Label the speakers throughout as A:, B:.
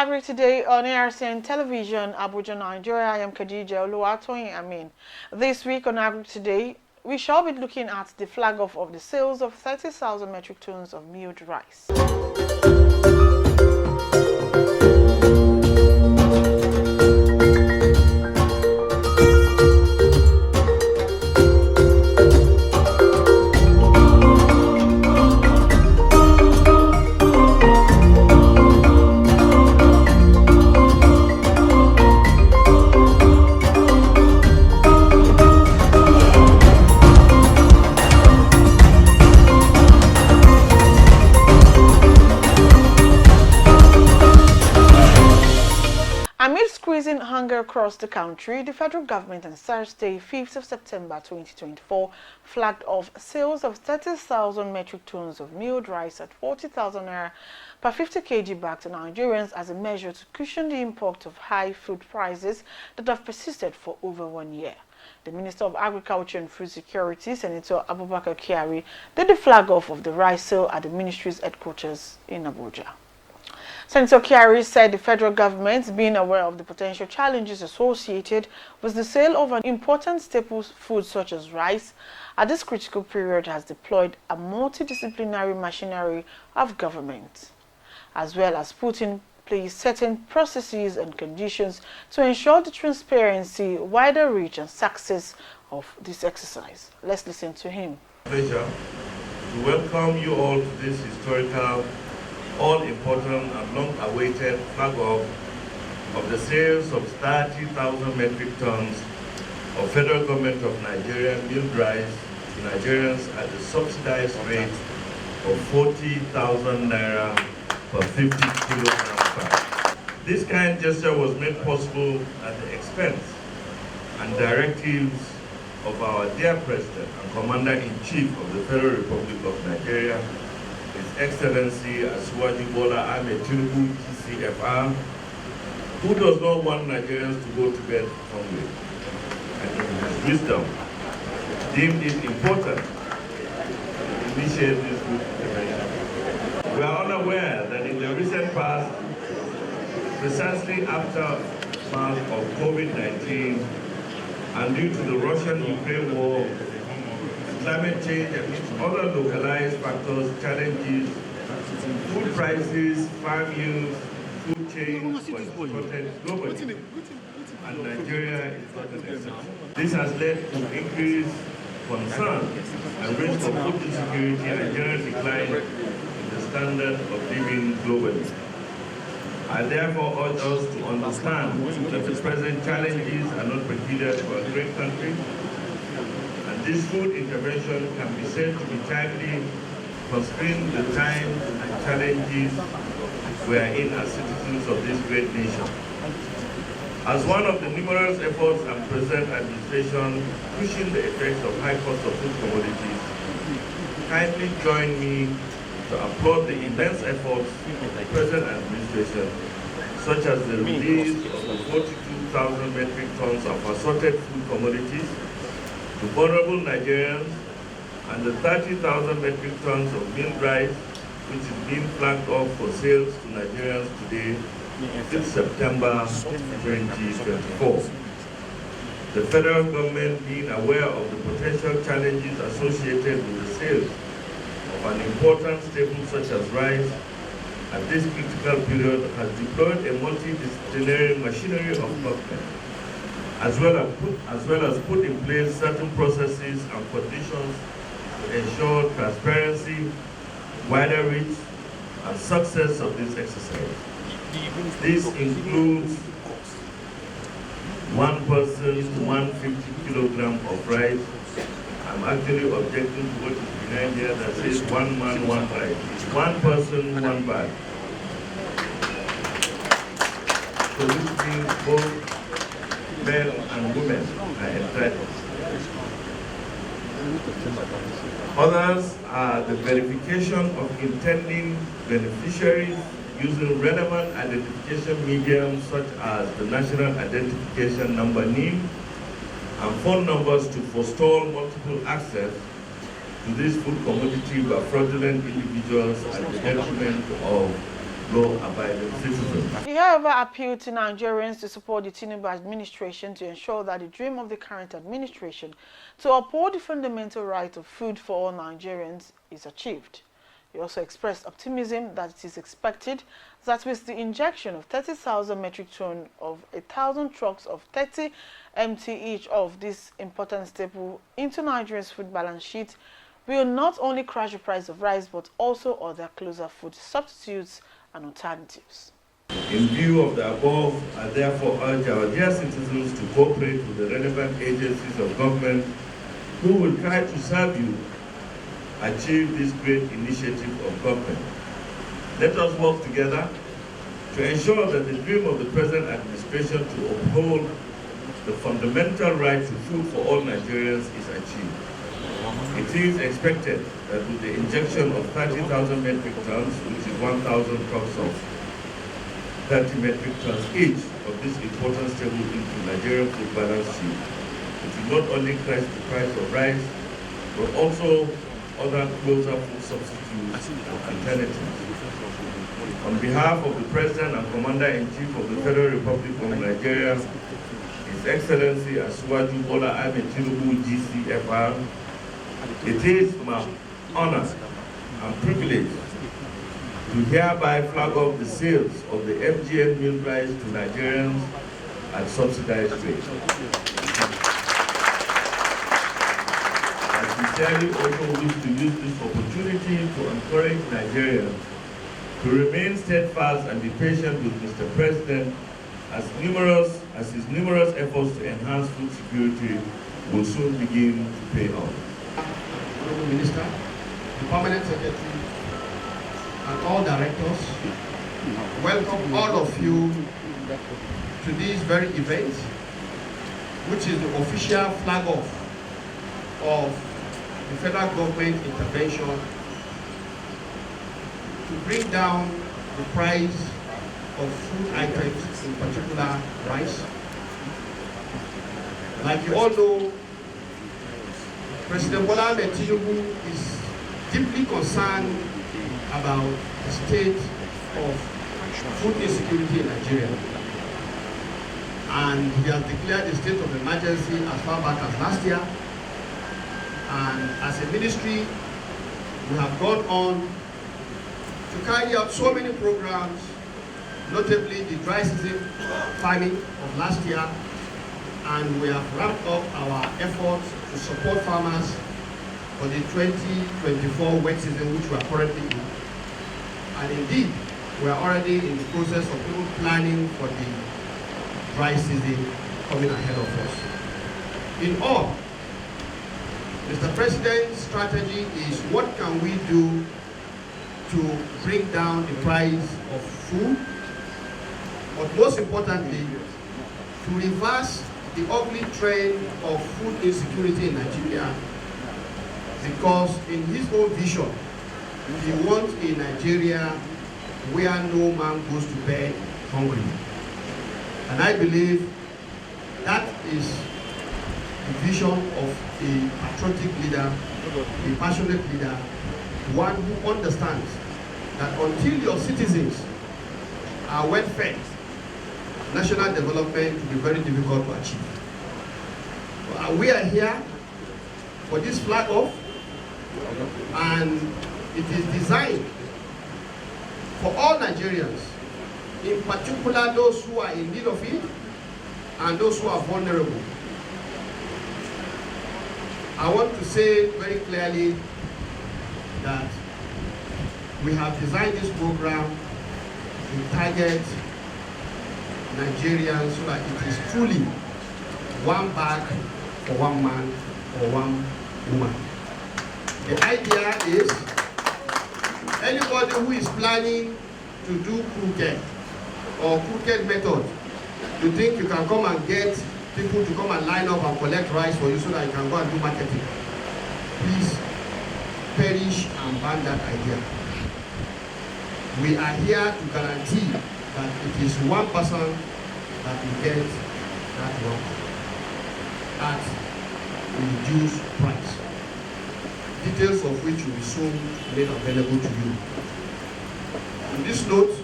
A: Agric today on ARCN Television, Abuja, Nigeria. I am Khadija Oluwatoyin Amin. This week on Agric today, we shall be looking at the flag-off of the sales of 30,000 metric tons of milled rice. Amid squeezing hunger across the country, the federal government on Thursday, 5th of September 2024, flagged off sales of 30,000 metric tons of milled rice at 40,000 naira per 50 kg back to Nigerians as a measure to cushion the impact of high food prices that have persisted for over 1 year. The Minister of Agriculture and Food Security, Senator Abubakar Kyari, did the flag off of the rice sale at the ministry's headquarters in Abuja. Senator Kyari said the federal government, being aware of the potential challenges associated with the sale of an important staple food such as rice, at this critical period has deployed a multidisciplinary machinery of government, as well as put in place certain processes and conditions to ensure the transparency, wider reach and success of this exercise. Let's listen to him.
B: Pleasure to welcome you all to this historical, all-important and long-awaited flag-off of the sales of 30,000 metric tons of federal government of Nigeria milled rice to Nigerians at the subsidized rate of 40,000 naira per 50 kilogram bag. This kind gesture was made possible at the expense and directives of our dear President and Commander-in-Chief of the Federal Republic of Nigeria, His Excellency Asiwaju Bola Ahmed Tinubu, TCFR, who does not want Nigerians to go to bed hungry, and in his wisdom deemed it important to initiate this food intervention. We are unaware that in the recent past, precisely after month of COVID-19 and due to the Russian-Ukraine war, climate change and other localized factors, challenges, food prices, farm use, food chains were exported globally, and Nigeria is not an exception. This has led to increased concern and risk of food insecurity and general decline in the standard of living globally. I therefore urge us to understand that the present challenges are not peculiar to our great country, and this food intervention can be said to be timely, considering the times and challenges we are in as citizens of this great nation. As one of the numerous efforts and present administration pushing the effects of high cost of food commodities, kindly join me to applaud the immense efforts of the present administration, such as the release of the 42,000 metric tons of assorted food commodities to vulnerable Nigerians and the 30,000 metric tons of milled rice, which is being flagged off for sales to Nigerians today, till September 2024. The federal government, being aware of the potential challenges associated with the sales of an important staple such as rice at this critical period, has deployed a multidisciplinary machinery of government, as well as put in place certain processes and conditions to ensure transparency, wider reach, and success of this exercise. This includes one person, 150 kilogram of rice. I'm actually objecting to what is behind here that says one man, one bag. It's one person, one bag. So this means both men and women are entitled. Others are the verification of intending beneficiaries using relevant identification mediums such as the National Identification Number NIN and phone numbers to forestall multiple access to this food commodity by fraudulent individuals at the detriment of law-abiding citizens.
A: He, however, appealed to Nigerians to support the Tinubu administration to ensure that the dream of the current administration to uphold the fundamental right of food for all Nigerians is achieved. He also expressed optimism that it is expected that with the injection of 30,000 metric tons of 1,000 trucks of 30 MT each of this important staple into Nigeria's food balance sheet will not only crash the price of rice but also other closer food substitutes and alternatives.
B: In view of the above, I therefore urge our dear citizens to cooperate with the relevant agencies of government who will try to serve you achieve this great initiative of government. Let us work together to ensure that the dream of the present administration to uphold the fundamental right to food for all Nigerians is achieved. It is expected that with the injection of 30,000 metric tons, which is 1,000 trucks of 30 metric tons each of this important staple into Nigerian food balance sheet, it will not only crash the price of rice, but also other closer food substitutes and alternatives. On behalf of the President and Commander-in-Chief of the Federal Republic of Nigeria, His Excellency Asiwaju Bola Ahmed Tinubu, GCFR, it is my honor and privilege to hereby flag off the sales of the FGN milk rice to Nigerians at subsidized rates. I sincerely also wish to use this opportunity to encourage Nigerians to remain steadfast and be patient with Mr. President as his numerous efforts to enhance food security will soon begin to pay off.
C: Honorable Minister, the Permanent Secretary, and all directors, welcome all of you to this very event, which is the official flag off of the federal government intervention to bring down the price of food items, in particular rice. Like you all know, President Bola Ahmed Tinubu is deeply concerned about the state of food insecurity in Nigeria. And he has declared a state of emergency as far back as last year. And as a ministry, we have gone on to carry out so many programs, notably the dry season farming of last year, and we have ramped up our efforts to support farmers for the 2024 wet season, which we are currently in. And indeed, we are already in the process of even planning for the dry season coming ahead of us. In all, Mr. President's strategy is what can we do to bring down the price of food, but most importantly, to reverse the ugly trend of food insecurity in Nigeria, because in his own vision, he wants a Nigeria where no man goes to bed hungry. And I believe that is the vision of a patriotic leader, a passionate leader, one who understands that until your citizens are well fed, national development will be very difficult to achieve. We are here for this flag off, and it is designed for all Nigerians, in particular those who are in need of it and those who are vulnerable. I want to say very clearly that we have designed this program to target Nigerians so that it is truly one bag for one man or one woman. The idea is anybody who is planning to do crooked or crooked method, you think you can come and get people to come and line up and collect rice for you so that you can go and do marketing. Please perish and ban that idea. We are here to guarantee that it is one person that will get that work at a reduced price. Details of which will be soon made available to you. On this note,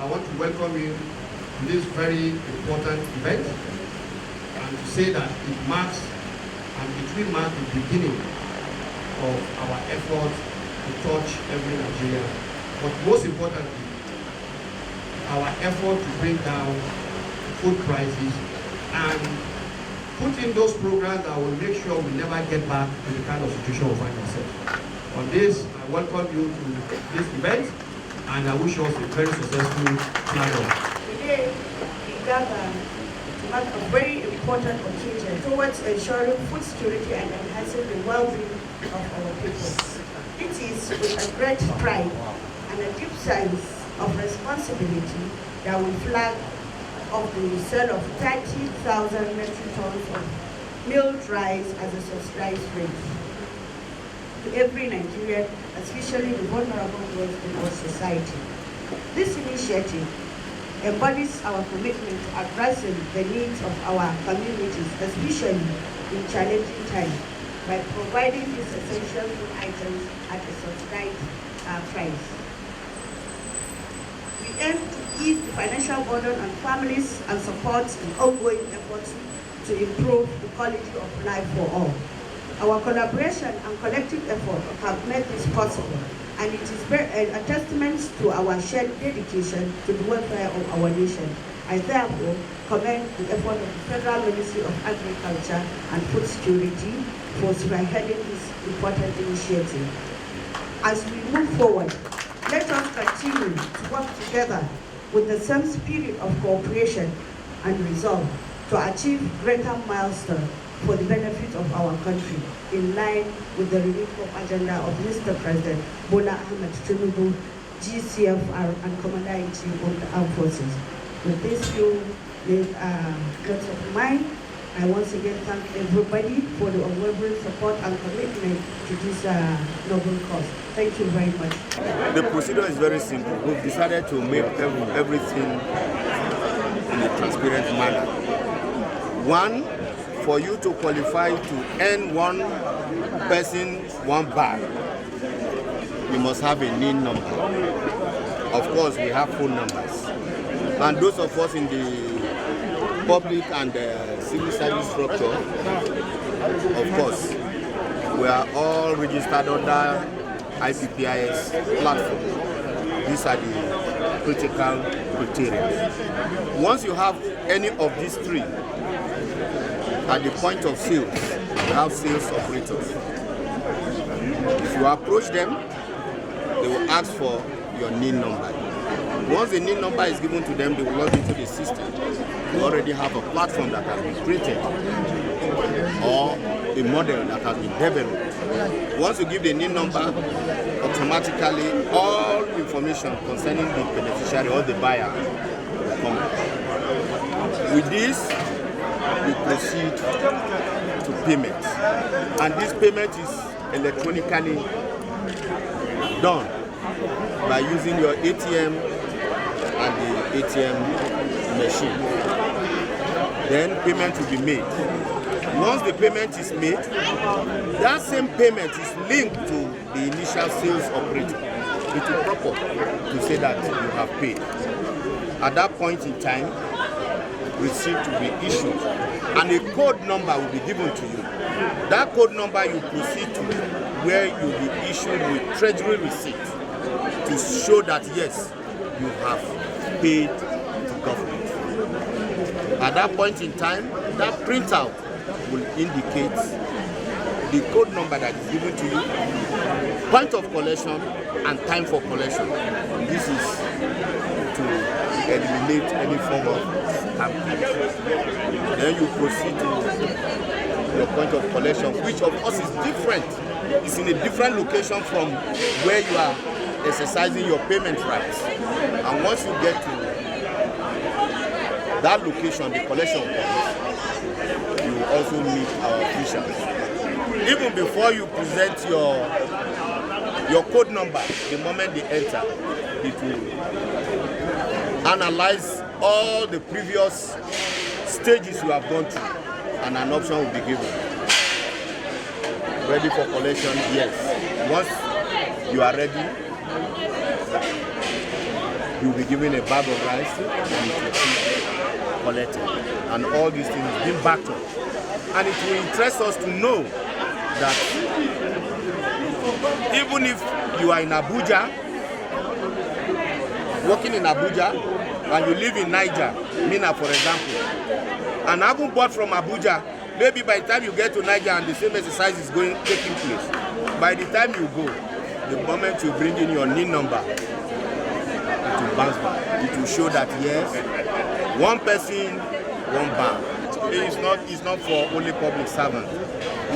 C: I want to welcome you to this very important event and to say that it marks and it will mark the beginning of our effort to touch every Nigerian. But most importantly, our effort to bring down food prices and put in those programs that will make sure we never get back to the kind of situation we find ourselves. On this, I welcome you to this event and I wish us a very successful flag-off.
D: Today, we gather to mark a very important occasion towards ensuring food security and enhancing the well-being of our people. It is with a great pride and a deep sense of responsibility that we flag off the sale of 30,000 metric tons of milled rice as a subsidized rate to every Nigerian, especially the vulnerable groups in our society. This initiative embodies our commitment to addressing the needs of our communities, especially in challenging times, by providing these essential food items at a subsidized price. We aim to ease the financial burden on families and support the ongoing efforts to improve the quality of life for all. Our collaboration and collective effort have made this possible, and it is a testament to our shared dedication to the welfare of our nation. I therefore commend the effort of the Federal Ministry of Agriculture and Food Security for spearheading this important initiative. As we move forward, let us continue to work together with the same spirit of cooperation and resolve to achieve greater milestones for the benefit of our country, in line with the reform agenda of Mr. President Bola Ahmed Tinubu, GCFR, and Commander-in-Chief of the Armed Forces. With this few notes of mine, I once again thank everybody for the unwavering support and commitment to this noble cause. Thank you very much.
E: The procedure is very simple. We've decided to make everything in a transparent manner. One, for you to qualify to earn one person, one bag, you must have a NIN number. Of course, we have phone numbers. And those of us in the public and civil service structure, of course, we are all registered under IPPIS platform. These are the critical criteria. Once you have any of these three, at the point of sales, you have sales operators. If you approach them, they will ask for your NIN number. Once the NIN number is given to them, they will log into the system. We already have a platform that has been created or a model that has been developed. Once you give the NIN number, automatically all information concerning the beneficiary or the buyer will come. With this, we proceed to payment. And this payment is electronically done by using your ATM and the ATM machine. Then payment will be made. Once the payment is made, that same payment is linked to the initial sales operator. It will pop up to say that you have paid. At that point in time, receipt will be issued and a code number will be given to you. That code number you proceed to where you will be issued with treasury receipt to show that yes, you have paid to government. At that point in time, that printout will indicate the code number that is given to you, point of collection, and time for collection. This is to eliminate any form of stamping. Then you proceed to your point of collection, which of course is different. It's in a different location from where you are exercising your payment rights. And once you get to that location, the collection point, you will also meet our officials. Even before you present your code number, the moment they enter, it will analyze all the previous stages you have gone through, and an option will be given. Ready for collection? Yes. Once you are ready, you'll be given a bag of rice and it will be collected. And all these things being backed up. And it will interest us to know that even if you are in Abuja, working in Abuja, and you live in Niger, Mina for example, and haven't bought from Abuja, maybe by the time you get to Niger and the same exercise is taking place, by the time you go, the moment you bring in your NIN number, it will bounce back. It will show that yes, one person, one bag. It's not for only public servants.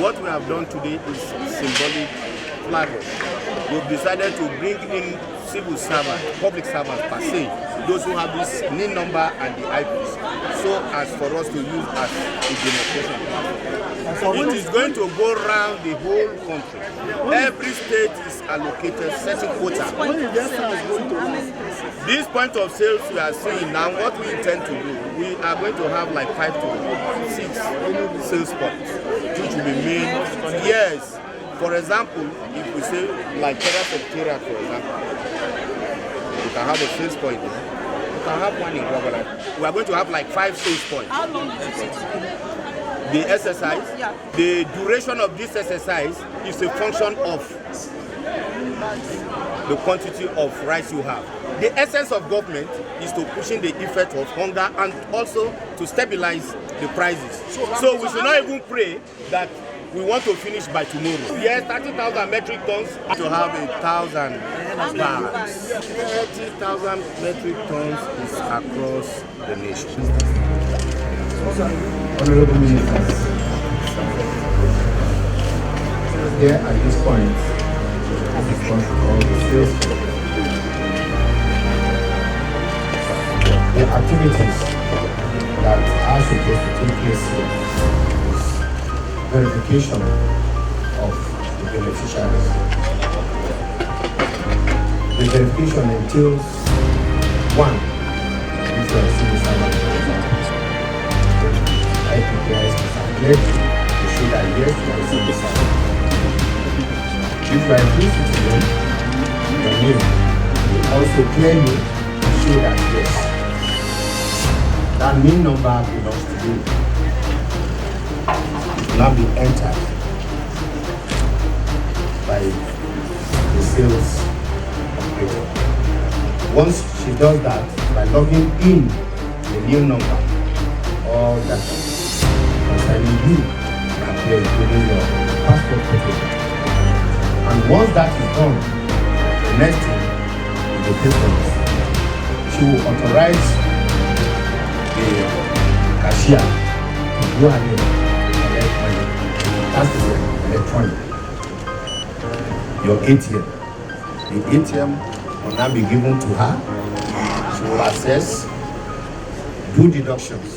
E: What we have done today is symbolic flagging. We've decided to bring in civil servants, public servants per se, those who have this NIN number and the IPs, so as for us to use as a demonstration. It is going to go around the whole country. Every state is allocated certain quota. This point of sales we are seeing now, what we intend to do, we are going to have like 5 to 6 sales points, which will be made. Yes, for example, if we say like Terra Secretariat, for example, you can have a sales point. You can have one in Government. We are going to have like 5 sales points.
F: How long does it take?
E: The exercise, the duration of this exercise is a function of the quantity of rice you have. The essence of government is to pushing the effect of hunger and also to stabilize the prices. So we should not even pray that we want to finish by tomorrow. Yes, 30,000 metric tons to have 1,000 bags. 30,000 metric tons is across the nation.
G: Honorable Ministers, here at this point, I just want to call the sales the activities that are supposed to take place here is verification of the beneficiaries. The verification entails 1, if you are civil servant, for example. IPPIs to calculate to show that yes, you are a civil servant. If you are a free citizen, your name will also clearly show that yes, that NIN number belongs to you. It will not be entered by the sales operator. Once she does that, by logging in the new number, all that concerning you appear including your passport photo. And once that is done, the next thing is the paperwork. She will authorize the cashier to go ahead and collect money. That's the electronic. Your ATM. The ATM will now be given to her. She will access, do deductions.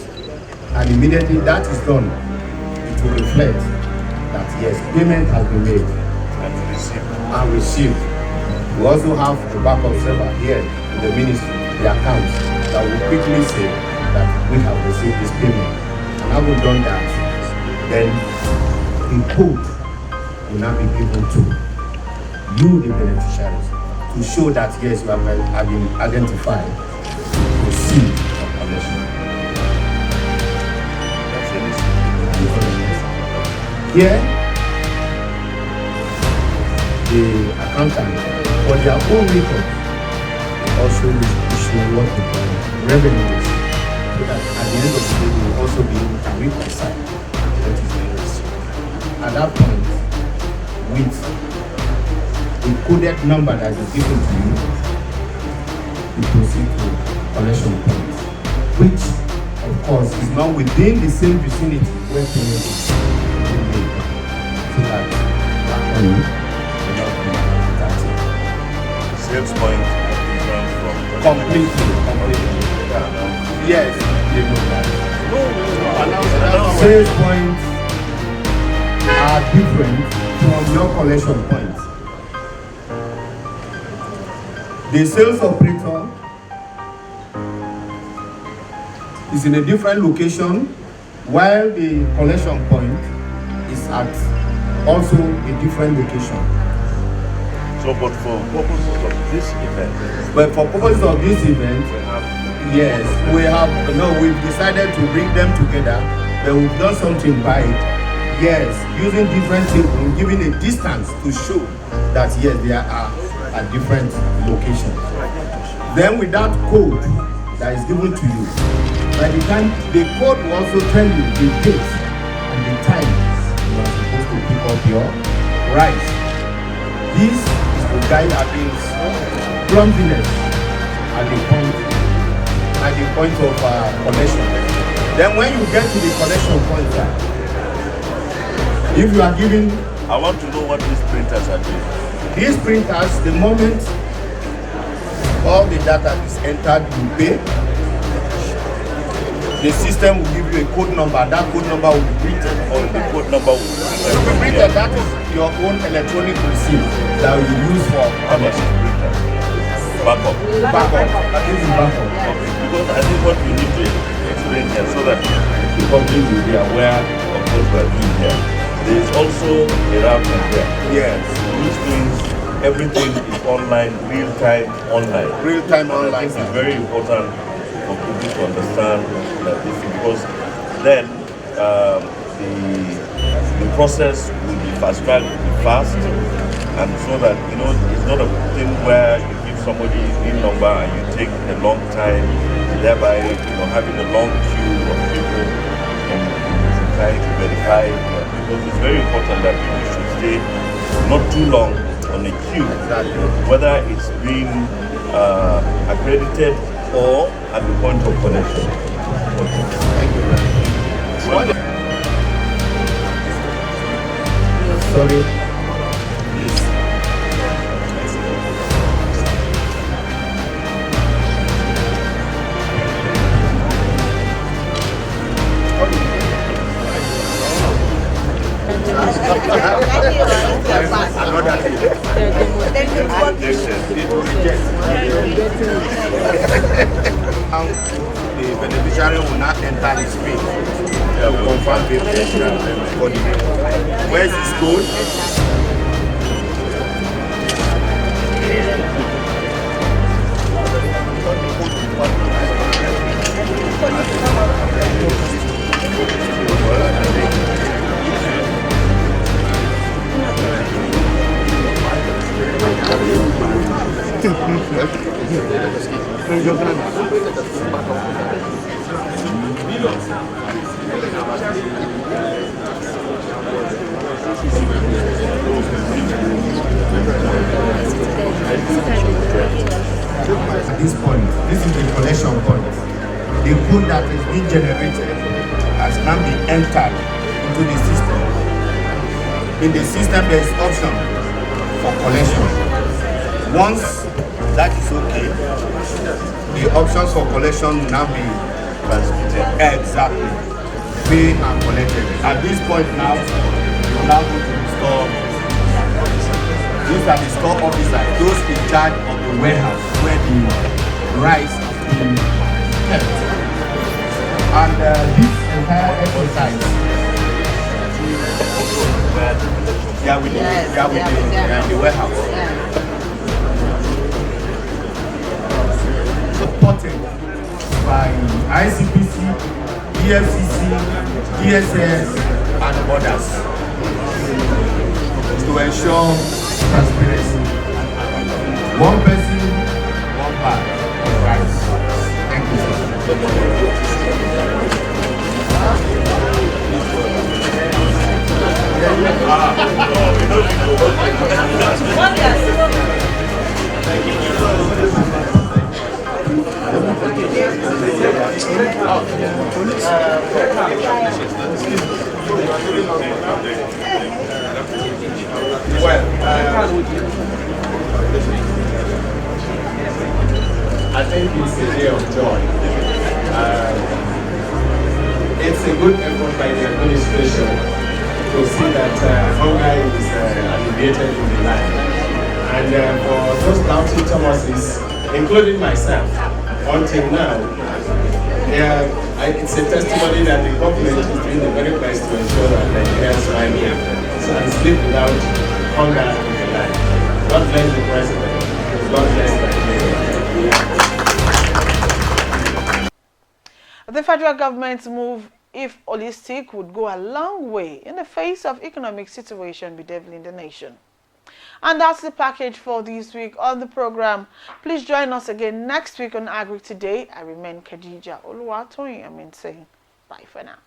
G: And immediately that is done, it will reflect that yes, payment has been made and received. We also have the backup server here in the ministry, the accounts, that will quickly say that we have received this payment. And having done that, then a code will now be given to you, the beneficiaries, to show that yes, you have been identified to proceed of collection. Here, the accountant, for their own records, they also issue what we call revenues, so that at the end of the day, they will also be able to reconcile what is being received. At that point, with the coded number that is given to you, you proceed to collection point, which, of course, is not within the same vicinity where payment is being made. So that money will not be impacted.
B: Sales point different from
G: Completely. Yes, they know that. Sales points are different from your collection points. The sales operator is in a different location, while the collection point is at also a different location.
B: So So, but for purposes of this event,
G: But for purposes of this event, yes, we've decided to bring them together, but we've done something by it. Yes, using different tables, giving a distance to show that yes, they are at different locations. Then with that code that is given to you, by the time the code will also tell you the date and the time you are supposed to pick up your rice. This is to guide against clumsiness at the point of connection. Then when you get to the connection point, if you are giving,
B: I want to know what these printers are doing.
G: these printers, the moment all the data is entered, you pay. The system will give you a code number. That code number will be printed.
B: Or the code number will be
G: Printed. That is your own electronic receipt that you use for
B: backup.
G: backup. That is backup.
B: Okay, because I think what we need to explain here so that the public will be aware of what we are doing here. There is also a router here.
G: Yes.
B: Which means everything is online, real-time online.
G: Real-time
B: And I
G: online.
B: think it's very important for people to understand that this, because then the process will be fast-tracked, will be fast, and so that, it's not a thing where you give somebody a PIN number and you take a long time, thereby, having a long queue of people and trying to verify, because it's very important that people should stay not too long on a queue, whether it's being accredited or at the point of connection.
G: Thank you very much. Sorry. The beneficiary will not enter his pin. Confirm the where is his code? At this point, this is the collection point. The code that is being generated has now been entered into the system. In the system, there is option for collection. Once that is okay, the options for collection will now be transmitted. Exactly. Pay and collected. At this point now, you will now go to the store. These are the store officers, those in charge of the warehouse where the rice is being kept. And this entire exercise, the warehouse. Supported by ICPC, EFCC, DSS, and others to ensure transparency. One person, one bag of rice. Thank you,
F: I think it's a day of joy. It's a good effort by the administration to see that hunger is alleviated in the land. And for those doubting Thomases, including myself, until now, it's a testimony that the government is doing the very best to ensure that Nigerians survive and sleep without hunger in the land. God bless the president. God bless Nigeria.
A: The federal government's move, if holistic, would go a long way in the face of economic situation bedeviling the nation. And that's the package for this week on the program. Please join us again next week on Agric Today. I remain Khadija Oluwatoyin. Saying bye for now.